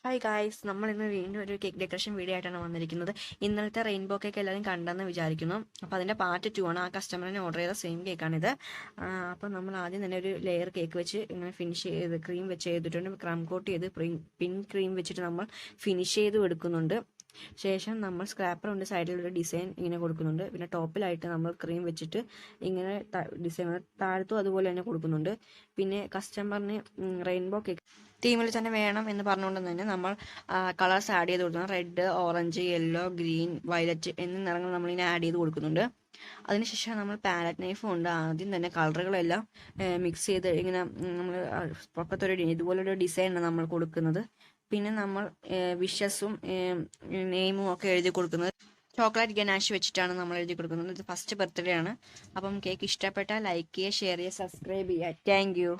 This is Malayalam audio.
ഹായ് ഗായ്സ്, നമ്മൾ ഇന്ന് വീണ്ടും ഒരു കേക്ക് ഡെക്കറേഷൻ വീഡിയോ ആയിട്ടാണ് വന്നിരിക്കുന്നത്. ഇന്നലത്തെ റെയിൻബോ കേക്ക് എല്ലാവരും കണ്ടെന്ന് വിചാരിക്കുന്നു. അപ്പോൾ അതിൻ്റെ പാർട്ട് 2 ആണ്. ആ കസ്റ്റമറിനെ ഓർഡർ ചെയ്ത സെയിം കേക്കാണിത്. അപ്പോൾ നമ്മൾ ആദ്യം തന്നെ ഒരു ലെയർ കേക്ക് വെച്ച് ഇങ്ങനെ ഫിനിഷ് ചെയ്ത് ക്രീം വെച്ച് ചെയ്തിട്ടുണ്ട്. ക്രം കോട്ട് ചെയ്ത് പിങ്ക് ക്രീം വെച്ചിട്ട് നമ്മൾ ഫിനിഷ് ചെയ്ത് എടുക്കുന്നുണ്ട്. ശേഷം നമ്മൾ സ്ക്രാപ്പർ കൊണ്ട് സൈഡിലൊരു ഡിസൈൻ ഇങ്ങനെ കൊടുക്കുന്നുണ്ട്. പിന്നെ ടോപ്പിലായിട്ട് നമ്മൾ ക്രീം വെച്ചിട്ട് ഇങ്ങനെ ഡിസൈൻ താഴത്തും അതുപോലെ തന്നെ കൊടുക്കുന്നുണ്ട്. പിന്നെ കസ്റ്റമറിന് റെയിൻബോ കേക്ക് തീമിൽ തന്നെ വേണം എന്ന് പറഞ്ഞുകൊണ്ട് തന്നെ നമ്മൾ കളേഴ്സ് ആഡ് ചെയ്ത് കൊടുക്കണം. Red, orange, yellow, green, violet എന്നീ നിറങ്ങൾ നമ്മളിങ്ങനെ ആഡ് ചെയ്ത് കൊടുക്കുന്നുണ്ട്. അതിനുശേഷം നമ്മൾ പാലറ്റ് നൈഫ് കൊണ്ട് ആദ്യം തന്നെ കളറുകളെല്ലാം മിക്സ് ചെയ്ത് ഇങ്ങനെ നമ്മൾ പൊക്കത്തൊരു ഇതുപോലൊരു ഡിസൈനാണ് നമ്മൾ കൊടുക്കുന്നത്. പിന്നെ നമ്മൾ വിഷസും നെയിമും ഒക്കെ എഴുതി കൊടുക്കുന്നത് ചോക്ലേറ്റ് ഗനാഷ് വെച്ചിട്ടാണ് നമ്മൾ എഴുതി കൊടുക്കുന്നത്. ഇത് ഫസ്റ്റ് ബർത്ത്ഡേ ആണ്. അപ്പം കേക്ക് ഇഷ്ടപ്പെട്ടാൽ ലൈക്ക് ചെയ്യുക, ഷെയർ ചെയ്യുക, സബ്സ്ക്രൈബ് ചെയ്യുക. Thank you.